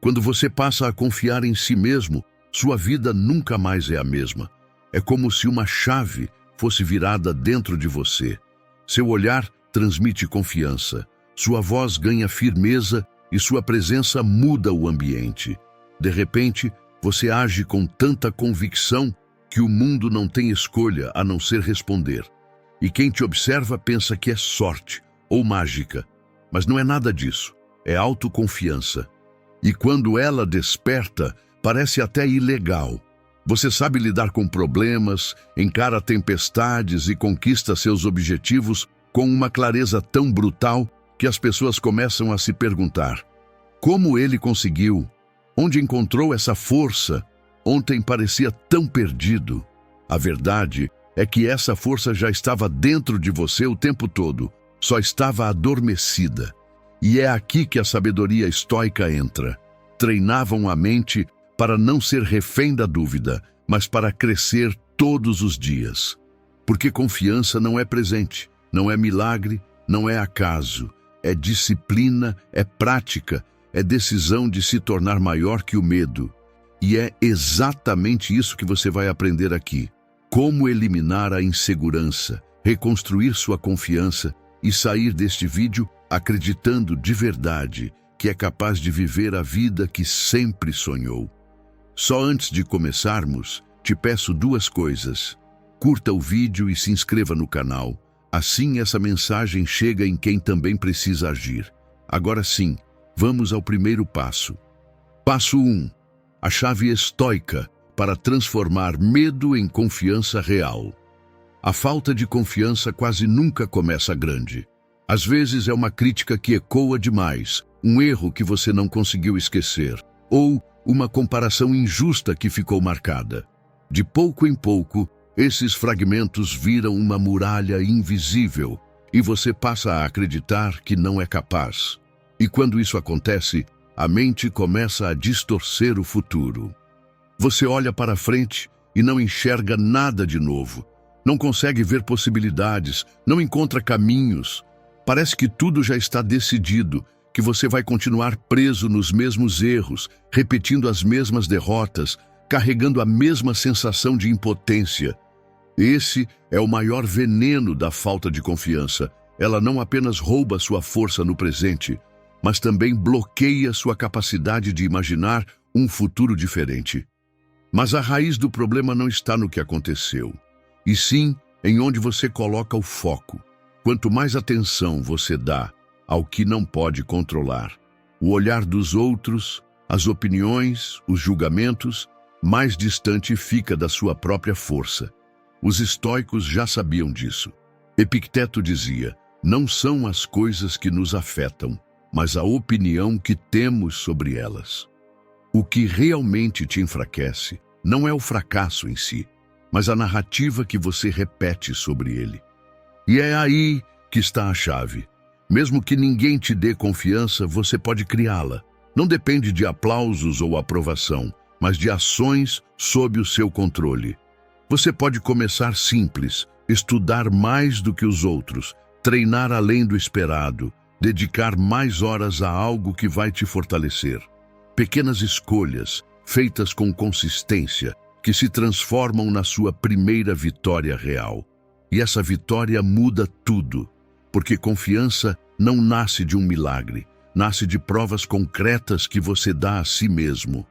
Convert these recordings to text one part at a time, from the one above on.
Quando você passa a confiar em si mesmo, sua vida nunca mais é a mesma. É como se uma chave fosse virada dentro de você. Seu olhar transmite confiança, sua voz ganha firmeza e sua presença muda o ambiente. De repente, você age com tanta convicção que o mundo não tem escolha a não ser responder. E quem te observa pensa que é sorte ou mágica, mas não é nada disso, é autoconfiança. E quando ela desperta, parece até ilegal. Você sabe lidar com problemas, encara tempestades e conquista seus objetivos com uma clareza tão brutal que as pessoas começam a se perguntar: como ele conseguiu? Onde encontrou essa força? Ontem parecia tão perdido. A verdade é que essa força já estava dentro de você o tempo todo, só estava adormecida. E é aqui que a sabedoria estoica entra. Treinavam a mente para não ser refém da dúvida, mas para crescer todos os dias. Porque confiança não é presente, não é milagre, não é acaso, é disciplina, é prática, é decisão de se tornar maior que o medo. E é exatamente isso que você vai aprender aqui. Como eliminar a insegurança, reconstruir sua confiança e sair deste vídeo acreditando de verdade que é capaz de viver a vida que sempre sonhou. Só antes de começarmos, te peço duas coisas. Curta o vídeo e se inscreva no canal. Assim essa mensagem chega em quem também precisa agir. Agora sim, vamos ao primeiro passo. Passo 1. A chave estoica para transformar medo em confiança real. A falta de confiança quase nunca começa grande. Às vezes é uma crítica que ecoa demais, um erro que você não conseguiu esquecer, ou uma comparação injusta que ficou marcada. De pouco em pouco, esses fragmentos viram uma muralha invisível e você passa a acreditar que não é capaz. E quando isso acontece, a mente começa a distorcer o futuro. Você olha para frente e não enxerga nada de novo. Não consegue ver possibilidades, não encontra caminhos. Parece que tudo já está decidido, que você vai continuar preso nos mesmos erros, repetindo as mesmas derrotas, carregando a mesma sensação de impotência. Esse é o maior veneno da falta de confiança. Ela não apenas rouba sua força no presente, mas também bloqueia sua capacidade de imaginar um futuro diferente. Mas a raiz do problema não está no que aconteceu, e sim em onde você coloca o foco. Quanto mais atenção você dá ao que não pode controlar, o olhar dos outros, as opiniões, os julgamentos, mais distante fica da sua própria força. Os estoicos já sabiam disso. Epicteto dizia: não são as coisas que nos afetam, mas a opinião que temos sobre elas. O que realmente te enfraquece não é o fracasso em si, mas a narrativa que você repete sobre ele. E é aí que está a chave. Mesmo que ninguém te dê confiança, você pode criá-la. Não depende de aplausos ou aprovação, mas de ações sob o seu controle. Você pode começar simples, estudar mais do que os outros, treinar além do esperado, dedicar mais horas a algo que vai te fortalecer. Pequenas escolhas, feitas com consistência, que se transformam na sua primeira vitória real. E essa vitória muda tudo, porque confiança não nasce de um milagre, nasce de provas concretas que você dá a si mesmo.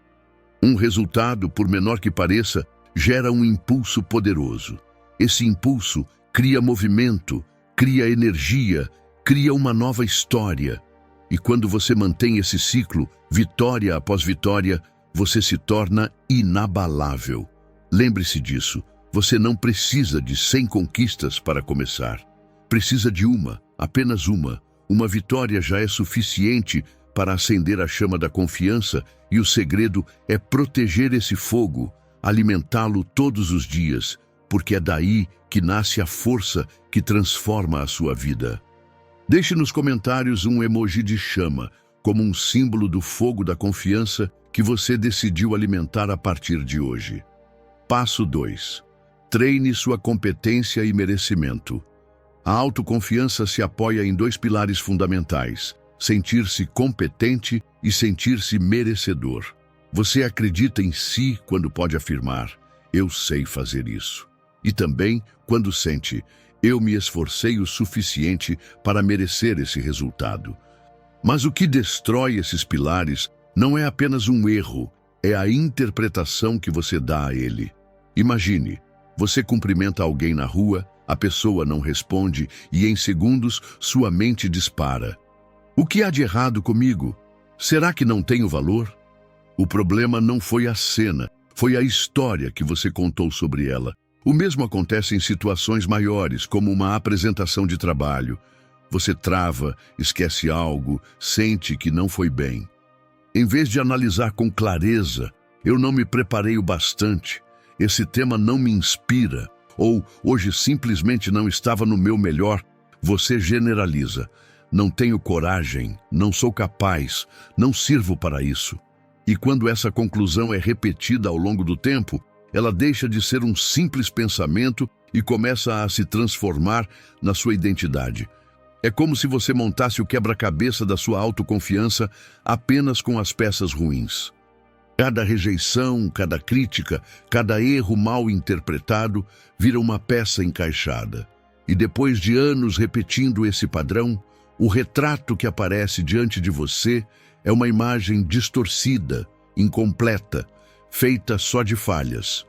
Um resultado, por menor que pareça, gera um impulso poderoso. Esse impulso cria movimento, cria energia, cria uma nova história. E quando você mantém esse ciclo, vitória após vitória, você se torna inabalável. Lembre-se disso, você não precisa de 100 conquistas para começar. Precisa de uma, apenas uma. Uma vitória já é suficiente para acender a chama da confiança, e o segredo é proteger esse fogo, alimentá-lo todos os dias, porque é daí que nasce a força que transforma a sua vida. Deixe nos comentários um emoji de chama, como um símbolo do fogo da confiança que você decidiu alimentar a partir de hoje. Passo 2. Treine sua competência e merecimento. A autoconfiança se apoia em 2 pilares fundamentais: sentir-se competente e sentir-se merecedor. Você acredita em si quando pode afirmar: eu sei fazer isso. E também quando sente: eu me esforcei o suficiente para merecer esse resultado. Mas o que destrói esses pilares não é apenas um erro, é a interpretação que você dá a ele. Imagine, você cumprimenta alguém na rua, a pessoa não responde e em segundos sua mente dispara: o que há de errado comigo? Será que não tenho valor? O problema não foi a cena, foi a história que você contou sobre ela. O mesmo acontece em situações maiores, como uma apresentação de trabalho. Você trava, esquece algo, sente que não foi bem. Em vez de analisar com clareza: eu não me preparei o bastante, esse tema não me inspira, ou hoje simplesmente não estava no meu melhor, você generaliza: não tenho coragem, não sou capaz, não sirvo para isso. E quando essa conclusão é repetida ao longo do tempo, ela deixa de ser um simples pensamento e começa a se transformar na sua identidade. É como se você montasse o quebra-cabeça da sua autoconfiança apenas com as peças ruins. Cada rejeição, cada crítica, cada erro mal interpretado vira uma peça encaixada. E depois de anos repetindo esse padrão, o retrato que aparece diante de você é uma imagem distorcida, incompleta, feita só de falhas.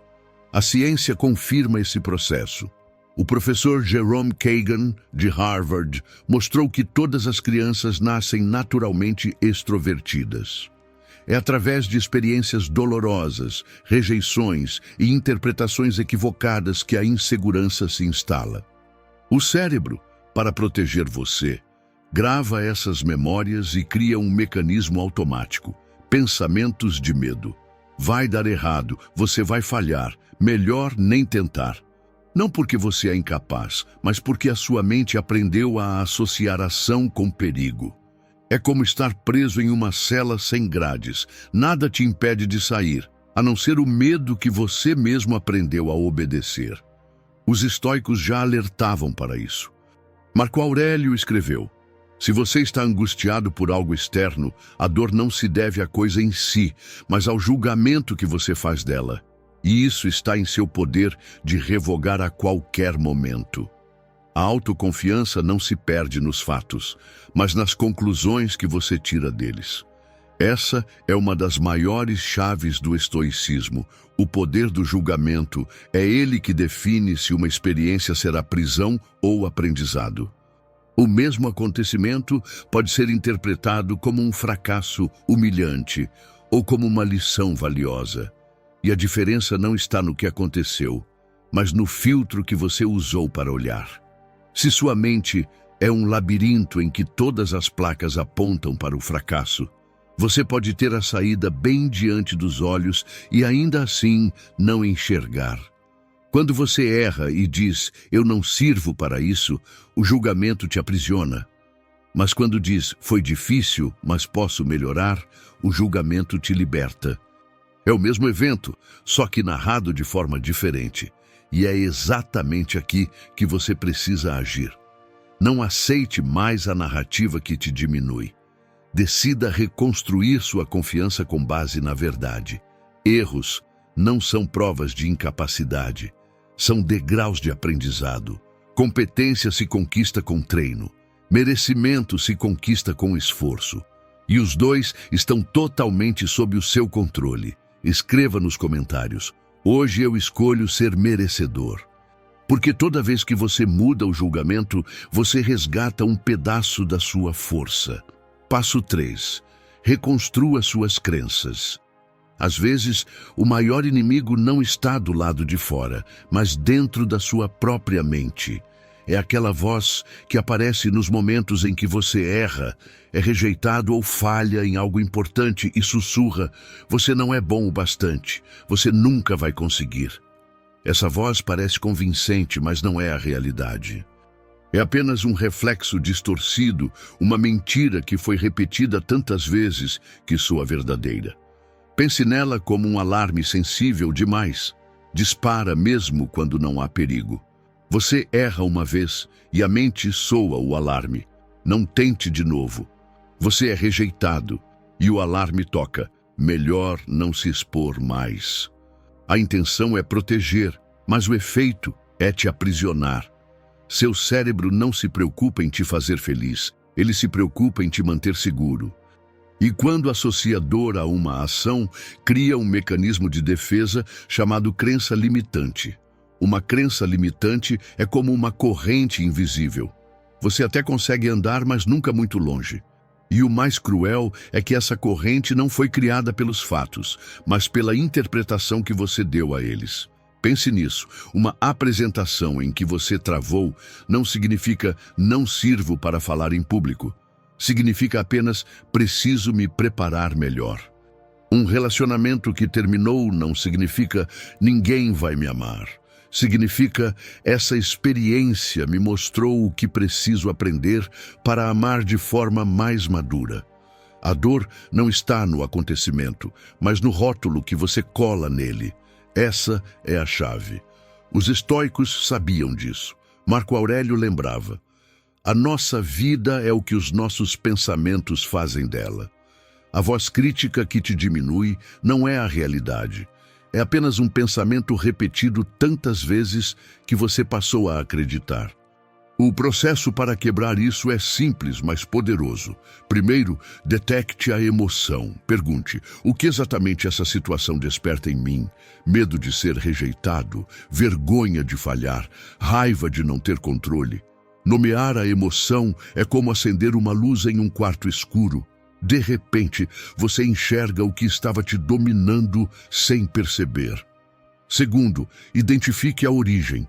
A ciência confirma esse processo. O professor Jerome Kagan, de Harvard, mostrou que todas as crianças nascem naturalmente extrovertidas. É através de experiências dolorosas, rejeições e interpretações equivocadas que a insegurança se instala. O cérebro, para proteger você, grava essas memórias e cria um mecanismo automático: pensamentos de medo. Vai dar errado, você vai falhar, melhor nem tentar. Não porque você é incapaz, mas porque a sua mente aprendeu a associar ação com perigo. É como estar preso em uma cela sem grades. Nada te impede de sair, a não ser o medo que você mesmo aprendeu a obedecer. Os estoicos já alertavam para isso. Marco Aurélio escreveu: se você está angustiado por algo externo, a dor não se deve à coisa em si, mas ao julgamento que você faz dela. E isso está em seu poder de revogar a qualquer momento. A autoconfiança não se perde nos fatos, mas nas conclusões que você tira deles. Essa é uma das maiores chaves do estoicismo, o poder do julgamento. É ele que define se uma experiência será prisão ou aprendizado. O mesmo acontecimento pode ser interpretado como um fracasso humilhante ou como uma lição valiosa. E a diferença não está no que aconteceu, mas no filtro que você usou para olhar. Se sua mente é um labirinto em que todas as placas apontam para o fracasso, você pode ter a saída bem diante dos olhos e ainda assim não enxergar. Quando você erra e diz: eu não sirvo para isso, o julgamento te aprisiona. Mas quando diz: foi difícil, mas posso melhorar, o julgamento te liberta. É o mesmo evento, só que narrado de forma diferente. E é exatamente aqui que você precisa agir. Não aceite mais a narrativa que te diminui. Decida reconstruir sua confiança com base na verdade. Erros não são provas de incapacidade. São degraus de aprendizado. Competência se conquista com treino. Merecimento se conquista com esforço. E os dois estão totalmente sob o seu controle. Escreva nos comentários: hoje eu escolho ser merecedor. Porque toda vez que você muda o julgamento, você resgata um pedaço da sua força. Passo 3. Reconstrua suas crenças. Às vezes, o maior inimigo não está do lado de fora, mas dentro da sua própria mente. É aquela voz que aparece nos momentos em que você erra, é rejeitado ou falha em algo importante e sussurra: você não é bom o bastante, você nunca vai conseguir. Essa voz parece convincente, mas não é a realidade. É apenas um reflexo distorcido, uma mentira que foi repetida tantas vezes que soa verdadeira. Pense nela como um alarme sensível demais. Dispara mesmo quando não há perigo. Você erra uma vez e a mente soa o alarme. Não tente de novo. Você é rejeitado e o alarme toca. Melhor não se expor mais. A intenção é proteger, mas o efeito é te aprisionar. Seu cérebro não se preocupa em te fazer feliz, ele se preocupa em te manter seguro. E quando associa dor a uma ação, cria um mecanismo de defesa chamado crença limitante. Uma crença limitante é como uma corrente invisível. Você até consegue andar, mas nunca muito longe. E o mais cruel é que essa corrente não foi criada pelos fatos, mas pela interpretação que você deu a eles. Pense nisso. Uma apresentação em que você travou não significa não sirvo para falar em público. Significa apenas preciso me preparar melhor. Um relacionamento que terminou não significa ninguém vai me amar. Significa essa experiência me mostrou o que preciso aprender para amar de forma mais madura. A dor não está no acontecimento, mas no rótulo que você cola nele. Essa é a chave. Os estoicos sabiam disso. Marco Aurélio lembrava. A nossa vida é o que os nossos pensamentos fazem dela. A voz crítica que te diminui não é a realidade. É apenas um pensamento repetido tantas vezes que você passou a acreditar. O processo para quebrar isso é simples, mas poderoso. Primeiro, detecte a emoção. Pergunte, o que exatamente essa situação desperta em mim? Medo de ser rejeitado, vergonha de falhar, raiva de não ter controle. Nomear a emoção é como acender uma luz em um quarto escuro. De repente, você enxerga o que estava te dominando sem perceber. Segundo, identifique a origem.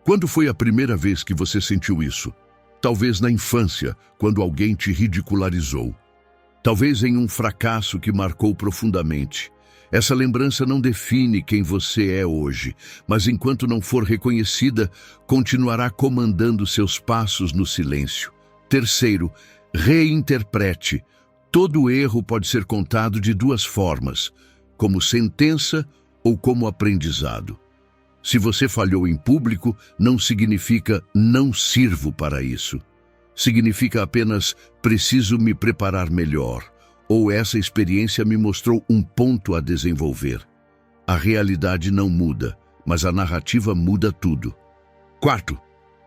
Quando foi a primeira vez que você sentiu isso? Talvez na infância, quando alguém te ridicularizou. Talvez em um fracasso que marcou profundamente. Essa lembrança não define quem você é hoje, mas enquanto não for reconhecida, continuará comandando seus passos no silêncio. Terceiro, reinterprete. Todo erro pode ser contado de duas formas, como sentença ou como aprendizado. Se você falhou em público, não significa não sirvo para isso. Significa apenas preciso me preparar melhor, ou essa experiência me mostrou um ponto a desenvolver. A realidade não muda, mas a narrativa muda tudo. Quarto,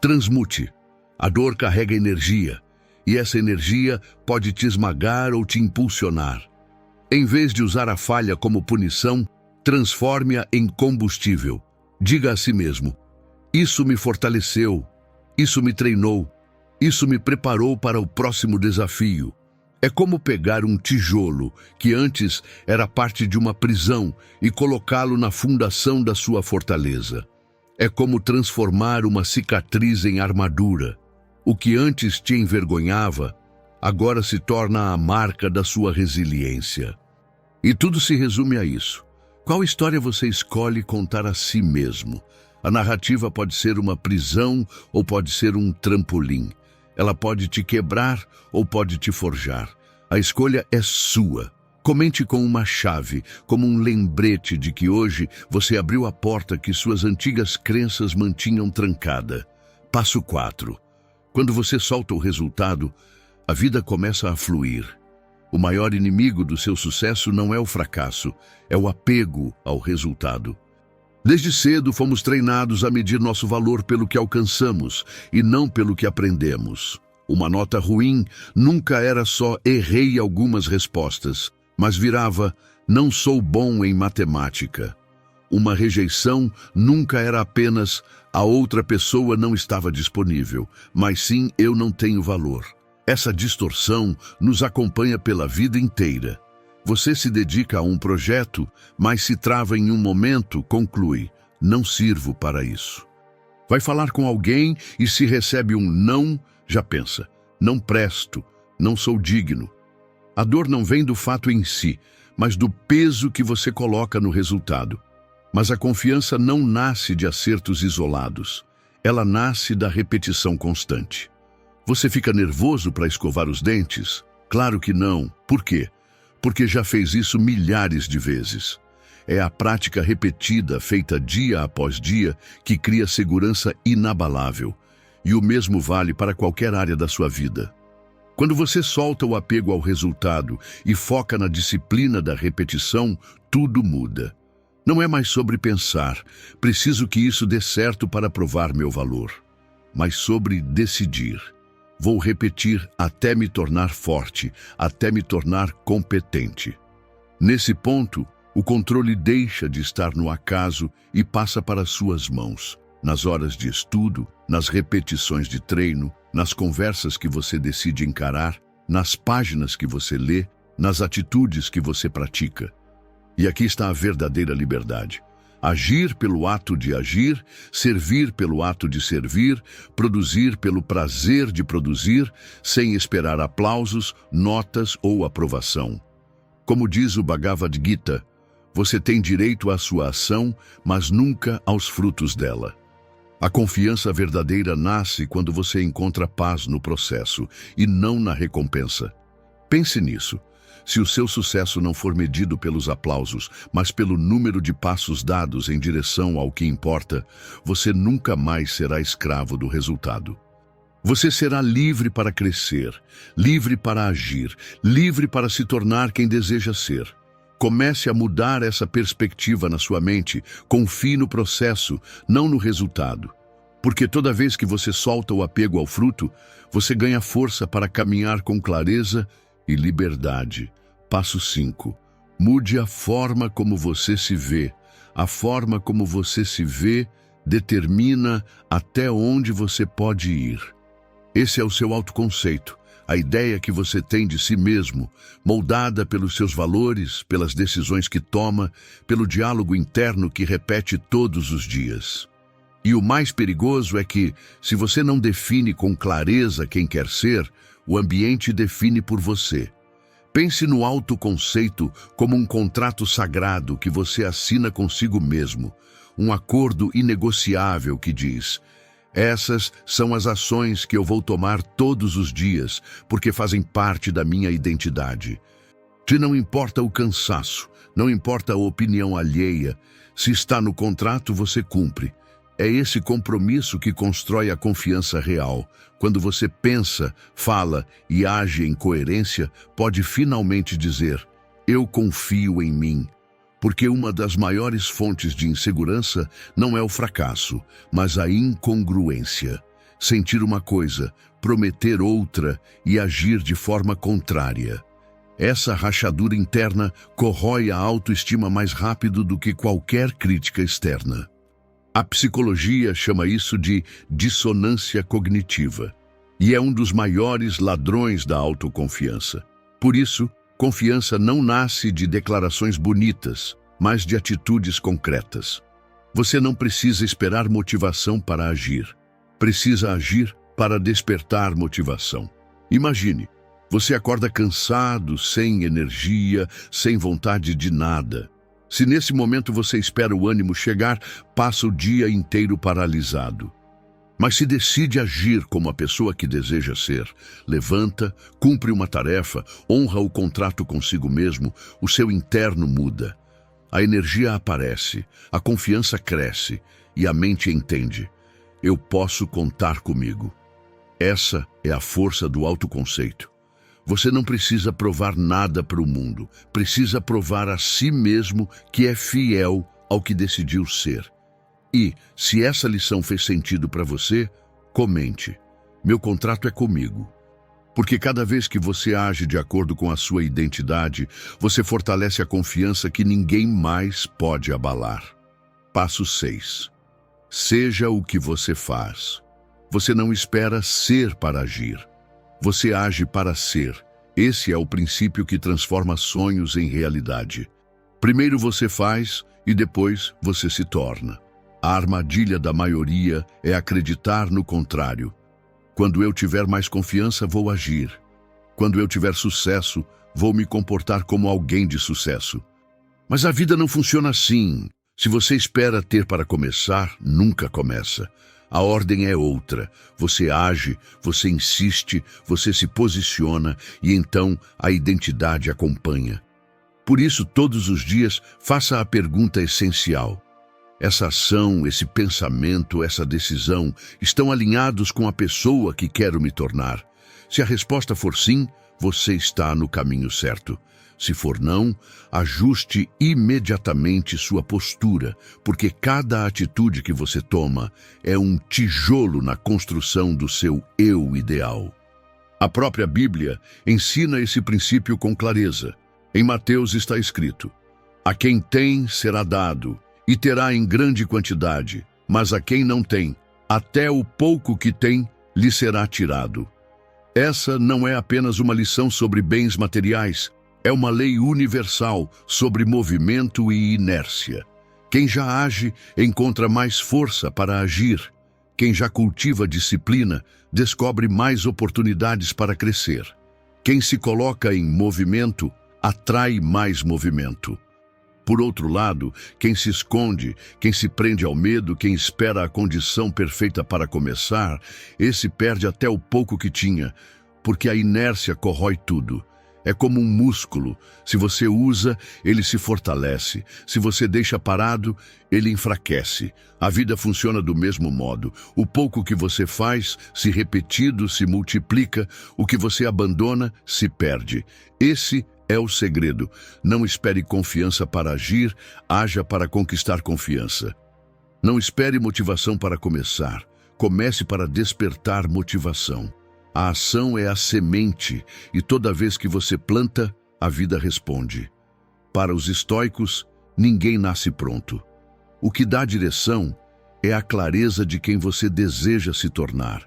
transmute. A dor carrega energia. E essa energia pode te esmagar ou te impulsionar. Em vez de usar a falha como punição, transforme-a em combustível. Diga a si mesmo, isso me fortaleceu, isso me treinou, isso me preparou para o próximo desafio. É como pegar um tijolo, que antes era parte de uma prisão, e colocá-lo na fundação da sua fortaleza. É como transformar uma cicatriz em armadura. O que antes te envergonhava, agora se torna a marca da sua resiliência. E tudo se resume a isso. Qual história você escolhe contar a si mesmo? A narrativa pode ser uma prisão ou pode ser um trampolim. Ela pode te quebrar ou pode te forjar. A escolha é sua. Comente com uma chave, como um lembrete de que hoje você abriu a porta que suas antigas crenças mantinham trancada. Passo 4. Quando você solta o resultado, a vida começa a fluir. O maior inimigo do seu sucesso não é o fracasso, é o apego ao resultado. Desde cedo fomos treinados a medir nosso valor pelo que alcançamos e não pelo que aprendemos. Uma nota ruim nunca era só errei algumas respostas, mas virava não sou bom em matemática. Uma rejeição nunca era apenas a outra pessoa não estava disponível, mas sim eu não tenho valor. Essa distorção nos acompanha pela vida inteira. Você se dedica a um projeto, mas se trava em um momento, conclui, não sirvo para isso. Vai falar com alguém e se recebe um não, já pensa, não presto, não sou digno. A dor não vem do fato em si, mas do peso que você coloca no resultado. Mas a confiança não nasce de acertos isolados. Ela nasce da repetição constante. Você fica nervoso para escovar os dentes? Claro que não. Por quê? Porque já fez isso milhares de vezes. É a prática repetida, feita dia após dia, que cria segurança inabalável. E o mesmo vale para qualquer área da sua vida. Quando você solta o apego ao resultado e foca na disciplina da repetição, tudo muda. Não é mais sobre pensar, preciso que isso dê certo para provar meu valor, mas sobre decidir. Vou repetir até me tornar forte, até me tornar competente. Nesse ponto, o controle deixa de estar no acaso e passa para suas mãos. Nas horas de estudo, nas repetições de treino, nas conversas que você decide encarar, nas páginas que você lê, nas atitudes que você pratica. E aqui está a verdadeira liberdade. Agir pelo ato de agir, servir pelo ato de servir, produzir pelo prazer de produzir, sem esperar aplausos, notas ou aprovação. Como diz o Bhagavad Gita, você tem direito à sua ação, mas nunca aos frutos dela. A confiança verdadeira nasce quando você encontra paz no processo e não na recompensa. Pense nisso. Se o seu sucesso não for medido pelos aplausos, mas pelo número de passos dados em direção ao que importa, você nunca mais será escravo do resultado. Você será livre para crescer, livre para agir, livre para se tornar quem deseja ser. Comece a mudar essa perspectiva na sua mente, confie no processo, não no resultado. Porque toda vez que você solta o apego ao fruto, você ganha força para caminhar com clareza e liberdade. Passo 5. Mude a forma como você se vê. A forma como você se vê determina até onde você pode ir. Esse é o seu autoconceito, a ideia que você tem de si mesmo, moldada pelos seus valores, pelas decisões que toma, pelo diálogo interno que repete todos os dias. E o mais perigoso é que, se você não define com clareza quem quer ser, o ambiente define por você. Pense no autoconceito como um contrato sagrado que você assina consigo mesmo, um acordo inegociável que diz: essas são as ações que eu vou tomar todos os dias, porque fazem parte da minha identidade. Se não importa o cansaço, não importa a opinião alheia, se está no contrato, você cumpre. É esse compromisso que constrói a confiança real. Quando você pensa, fala e age em coerência, pode finalmente dizer: eu confio em mim. Porque uma das maiores fontes de insegurança não é o fracasso, mas a incongruência. Sentir uma coisa, prometer outra e agir de forma contrária. Essa rachadura interna corrói a autoestima mais rápido do que qualquer crítica externa. A psicologia chama isso de dissonância cognitiva, e é um dos maiores ladrões da autoconfiança. Por isso, confiança não nasce de declarações bonitas, mas de atitudes concretas. Você não precisa esperar motivação para agir. Precisa agir para despertar motivação. Imagine, você acorda cansado, sem energia, sem vontade de nada. Se nesse momento você espera o ânimo chegar, passa o dia inteiro paralisado. Mas se decide agir como a pessoa que deseja ser, levanta, cumpre uma tarefa, honra o contrato consigo mesmo, o seu interno muda. A energia aparece, a confiança cresce e a mente entende: eu posso contar comigo. Essa é a força do autoconceito. Você não precisa provar nada para o mundo, precisa provar a si mesmo que é fiel ao que decidiu ser. E, se essa lição fez sentido para você, comente: meu contrato é comigo. Porque cada vez que você age de acordo com a sua identidade, você fortalece a confiança que ninguém mais pode abalar. Passo 6. Seja o que você faz. Você não espera ser para agir. Você age para ser. Esse é o princípio que transforma sonhos em realidade. Primeiro você faz e depois você se torna. A armadilha da maioria é acreditar no contrário. Quando eu tiver mais confiança, vou agir. Quando eu tiver sucesso, vou me comportar como alguém de sucesso. Mas a vida não funciona assim. Se você espera ter para começar, nunca começa. A ordem é outra. Você age, você insiste, você se posiciona e então a identidade acompanha. Por isso, todos os dias, faça a pergunta essencial: essa ação, esse pensamento, essa decisão estão alinhados com a pessoa que quero me tornar? Se a resposta for sim, você está no caminho certo. Se for não, ajuste imediatamente sua postura, porque cada atitude que você toma é um tijolo na construção do seu eu ideal. A própria Bíblia ensina esse princípio com clareza. Em Mateus está escrito: a quem tem será dado, e terá em grande quantidade, mas a quem não tem, até o pouco que tem lhe será tirado. Essa não é apenas uma lição sobre bens materiais, é uma lei universal sobre movimento e inércia. Quem já age encontra mais força para agir. Quem já cultiva disciplina descobre mais oportunidades para crescer. Quem se coloca em movimento atrai mais movimento. Por outro lado, quem se esconde, quem se prende ao medo, quem espera a condição perfeita para começar, esse perde até o pouco que tinha, porque a inércia corrói tudo. É como um músculo. Se você usa, ele se fortalece. Se você deixa parado, ele enfraquece. A vida funciona do mesmo modo. O pouco que você faz, se repetido, se multiplica. O que você abandona, se perde. Esse é o segredo. Não espere confiança para agir, haja para conquistar confiança. Não espere motivação para começar. Comece para despertar motivação. A ação é a semente, e toda vez que você planta, a vida responde. Para os estoicos, ninguém nasce pronto. O que dá direção é a clareza de quem você deseja se tornar.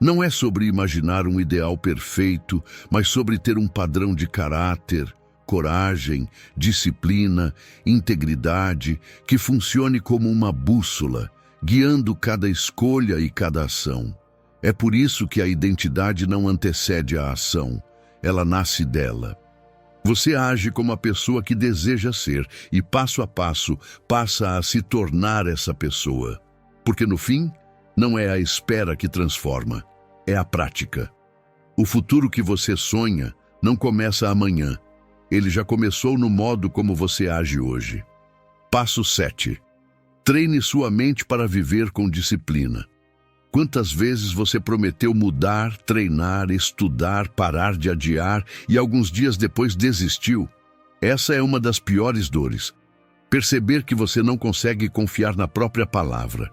Não é sobre imaginar um ideal perfeito, mas sobre ter um padrão de caráter, coragem, disciplina, integridade, que funcione como uma bússola, guiando cada escolha e cada ação. É por isso que a identidade não antecede a ação, ela nasce dela. Você age como a pessoa que deseja ser e, passo a passo, passa a se tornar essa pessoa. Porque, no fim, não é a espera que transforma, é a prática. O futuro que você sonha não começa amanhã, ele já começou no modo como você age hoje. Passo 7. Treine sua mente para viver com disciplina. Quantas vezes você prometeu mudar, treinar, estudar, parar de adiar e alguns dias depois desistiu? Essa é uma das piores dores. Perceber que você não consegue confiar na própria palavra.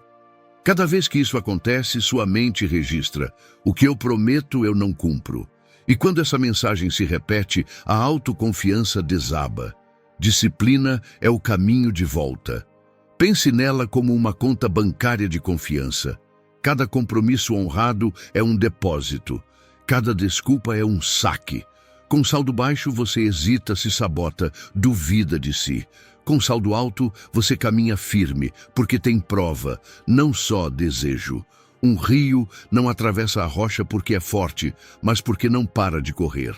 Cada vez que isso acontece, sua mente registra: o que eu prometo eu não cumpro. E quando essa mensagem se repete, a autoconfiança desaba. Disciplina é o caminho de volta. Pense nela como uma conta bancária de confiança. Cada compromisso honrado é um depósito. Cada desculpa é um saque. Com saldo baixo, você hesita, se sabota, duvida de si. Com saldo alto, você caminha firme, porque tem prova, não só desejo. Um rio não atravessa a rocha porque é forte, mas porque não para de correr.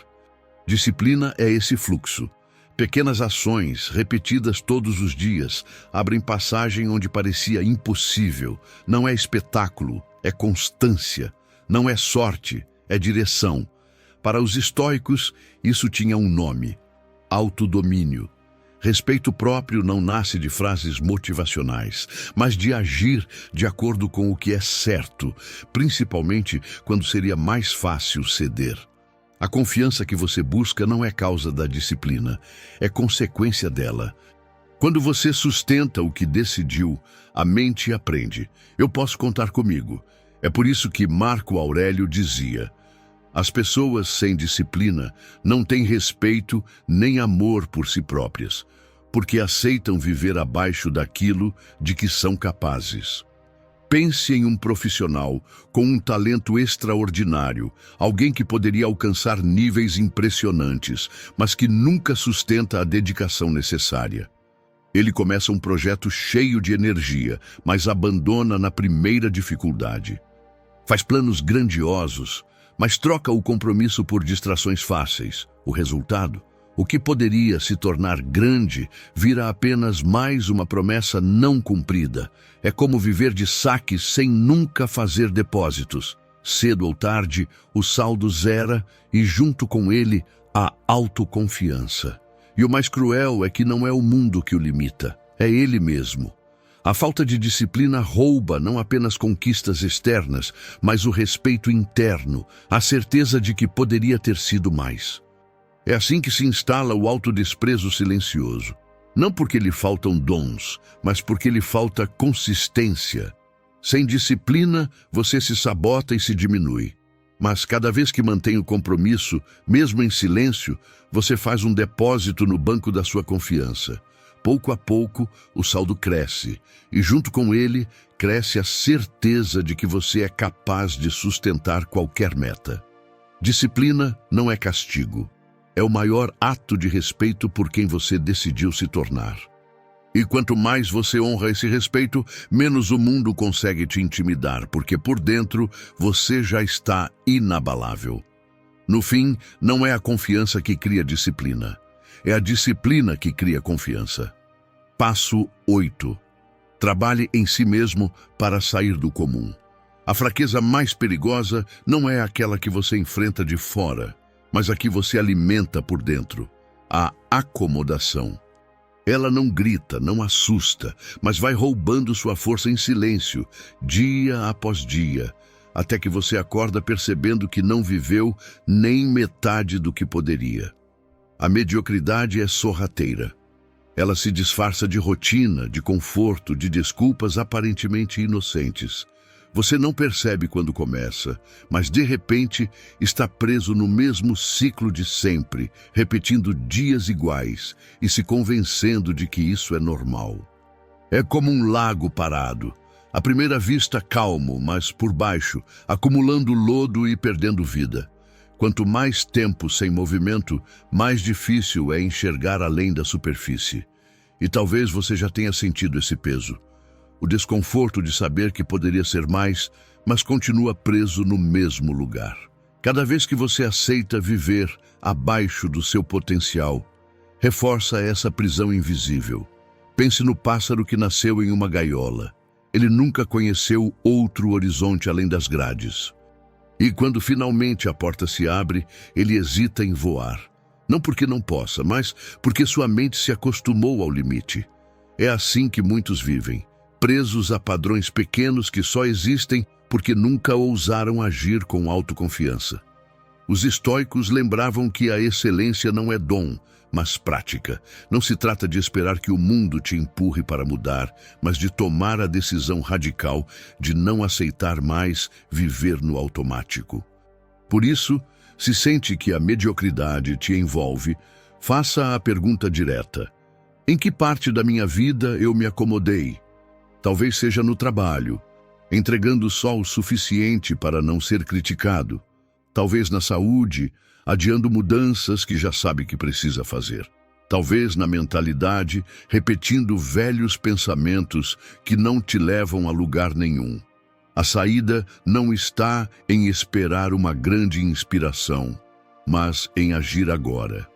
Disciplina é esse fluxo. Pequenas ações, repetidas todos os dias, abrem passagem onde parecia impossível. Não é espetáculo, é constância. Não é sorte, é direção. Para os estoicos, isso tinha um nome: autodomínio. Respeito próprio não nasce de frases motivacionais, mas de agir de acordo com o que é certo, principalmente quando seria mais fácil ceder. A confiança que você busca não é causa da disciplina, é consequência dela. Quando você sustenta o que decidiu, a mente aprende: eu posso contar comigo. É por isso que Marco Aurélio dizia: as pessoas sem disciplina não têm respeito nem amor por si próprias, porque aceitam viver abaixo daquilo de que são capazes. Pense em um profissional com um talento extraordinário, alguém que poderia alcançar níveis impressionantes, mas que nunca sustenta a dedicação necessária. Ele começa um projeto cheio de energia, mas abandona na primeira dificuldade. Faz planos grandiosos, mas troca o compromisso por distrações fáceis. O resultado? O que poderia se tornar grande vira apenas mais uma promessa não cumprida. É como viver de saques sem nunca fazer depósitos. Cedo ou tarde, o saldo zera e, junto com ele, a autoconfiança. E o mais cruel é que não é o mundo que o limita, é ele mesmo. A falta de disciplina rouba não apenas conquistas externas, mas o respeito interno, a certeza de que poderia ter sido mais. É assim que se instala o autodesprezo silencioso. Não porque lhe faltam dons, mas porque lhe falta consistência. Sem disciplina, você se sabota e se diminui. Mas cada vez que mantém o compromisso, mesmo em silêncio, você faz um depósito no banco da sua confiança. Pouco a pouco, o saldo cresce, e junto com ele, cresce a certeza de que você é capaz de sustentar qualquer meta. Disciplina não é castigo. É o maior ato de respeito por quem você decidiu se tornar. E quanto mais você honra esse respeito, menos o mundo consegue te intimidar, porque por dentro você já está inabalável. No fim, não é a confiança que cria disciplina. É a disciplina que cria confiança. Passo 8. Trabalhe em si mesmo para sair do comum. A fraqueza mais perigosa não é aquela que você enfrenta de fora, mas a que você alimenta por dentro. A acomodação. Ela não grita, não assusta, mas vai roubando sua força em silêncio, dia após dia, até que você acorda percebendo que não viveu nem metade do que poderia. A mediocridade é sorrateira. Ela se disfarça de rotina, de conforto, de desculpas aparentemente inocentes. Você não percebe quando começa, mas de repente está preso no mesmo ciclo de sempre, repetindo dias iguais e se convencendo de que isso é normal. É como um lago parado, à primeira vista calmo, mas por baixo, acumulando lodo e perdendo vida. Quanto mais tempo sem movimento, mais difícil é enxergar além da superfície. E talvez você já tenha sentido esse peso. O desconforto de saber que poderia ser mais, mas continua preso no mesmo lugar. Cada vez que você aceita viver abaixo do seu potencial, reforça essa prisão invisível. Pense no pássaro que nasceu em uma gaiola. Ele nunca conheceu outro horizonte além das grades. E quando finalmente a porta se abre, ele hesita em voar. Não porque não possa, mas porque sua mente se acostumou ao limite. É assim que muitos vivem, presos a padrões pequenos que só existem porque nunca ousaram agir com autoconfiança. Os estoicos lembravam que a excelência não é dom, mas prática. Não se trata de esperar que o mundo te empurre para mudar, mas de tomar a decisão radical de não aceitar mais viver no automático. Por isso, se sente que a mediocridade te envolve, faça a pergunta direta: em que parte da minha vida eu me acomodei? Talvez seja no trabalho, entregando só o suficiente para não ser criticado. Talvez na saúde, adiando mudanças que já sabe que precisa fazer. Talvez na mentalidade, repetindo velhos pensamentos que não te levam a lugar nenhum. A saída não está em esperar uma grande inspiração, mas em agir agora.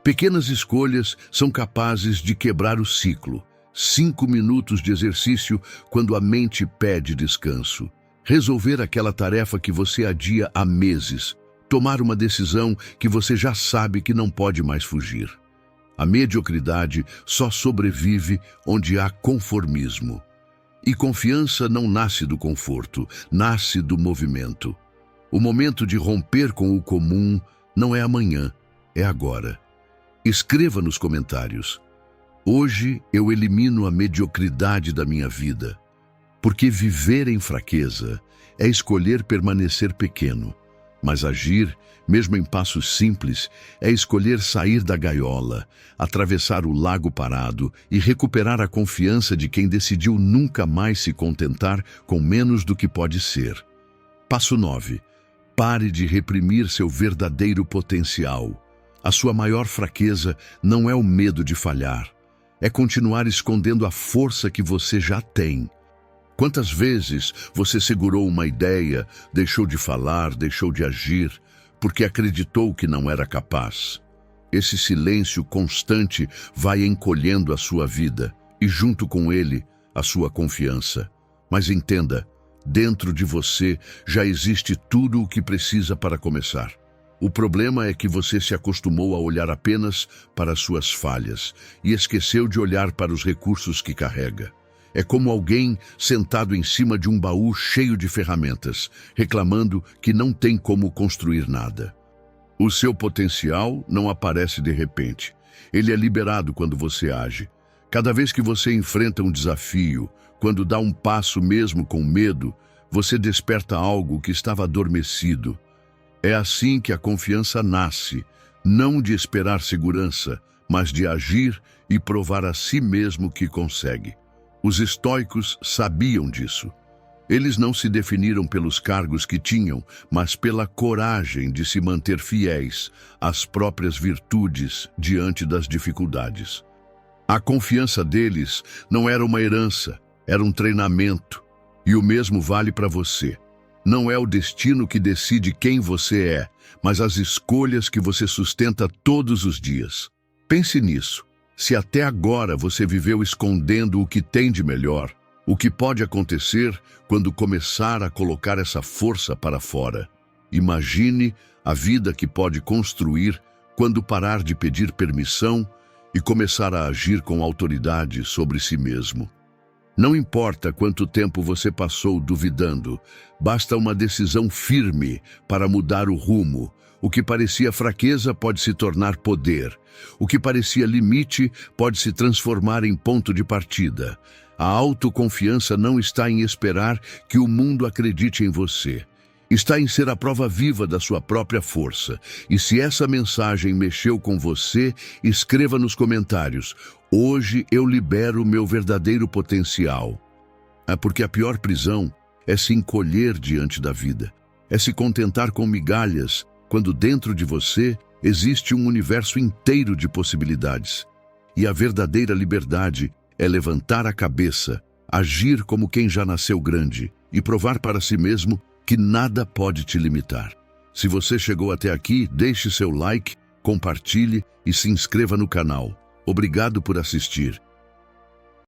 Pequenas escolhas são capazes de quebrar o ciclo. 5 minutos de exercício quando a mente pede descanso. Resolver aquela tarefa que você adia há meses. Tomar uma decisão que você já sabe que não pode mais fugir. A mediocridade só sobrevive onde há conformismo. E confiança não nasce do conforto, nasce do movimento. O momento de romper com o comum não é amanhã, é agora. Escreva nos comentários: hoje eu elimino a mediocridade da minha vida, porque viver em fraqueza é escolher permanecer pequeno, mas agir, mesmo em passos simples, é escolher sair da gaiola, atravessar o lago parado e recuperar a confiança de quem decidiu nunca mais se contentar com menos do que pode ser. Passo 9. Pare de reprimir seu verdadeiro potencial. A sua maior fraqueza não é o medo de falhar, é continuar escondendo a força que você já tem. Quantas vezes você segurou uma ideia, deixou de falar, deixou de agir, porque acreditou que não era capaz? Esse silêncio constante vai encolhendo a sua vida e, junto com ele, a sua confiança. Mas entenda, dentro de você já existe tudo o que precisa para começar. O problema é que você se acostumou a olhar apenas para suas falhas e esqueceu de olhar para os recursos que carrega. É como alguém sentado em cima de um baú cheio de ferramentas, reclamando que não tem como construir nada. O seu potencial não aparece de repente. Ele é liberado quando você age. Cada vez que você enfrenta um desafio, quando dá um passo mesmo com medo, você desperta algo que estava adormecido. É assim que a confiança nasce, não de esperar segurança, mas de agir e provar a si mesmo que consegue. Os estoicos sabiam disso. Eles não se definiram pelos cargos que tinham, mas pela coragem de se manter fiéis às próprias virtudes diante das dificuldades. A confiança deles não era uma herança, era um treinamento. E o mesmo vale para você. Não é o destino que decide quem você é, mas as escolhas que você sustenta todos os dias. Pense nisso. Se até agora você viveu escondendo o que tem de melhor, o que pode acontecer quando começar a colocar essa força para fora? Imagine a vida que pode construir quando parar de pedir permissão e começar a agir com autoridade sobre si mesmo. Não importa quanto tempo você passou duvidando, basta uma decisão firme para mudar o rumo. O que parecia fraqueza pode se tornar poder. O que parecia limite pode se transformar em ponto de partida. A autoconfiança não está em esperar que o mundo acredite em você. Está em ser a prova viva da sua própria força. E se essa mensagem mexeu com você, escreva nos comentários: hoje eu libero o meu verdadeiro potencial. Porque a pior prisão é se encolher diante da vida. É se contentar com migalhas, quando dentro de você existe um universo inteiro de possibilidades. E a verdadeira liberdade é levantar a cabeça, agir como quem já nasceu grande e provar para si mesmo que nada pode te limitar. Se você chegou até aqui, deixe seu like, compartilhe e se inscreva no canal. Obrigado por assistir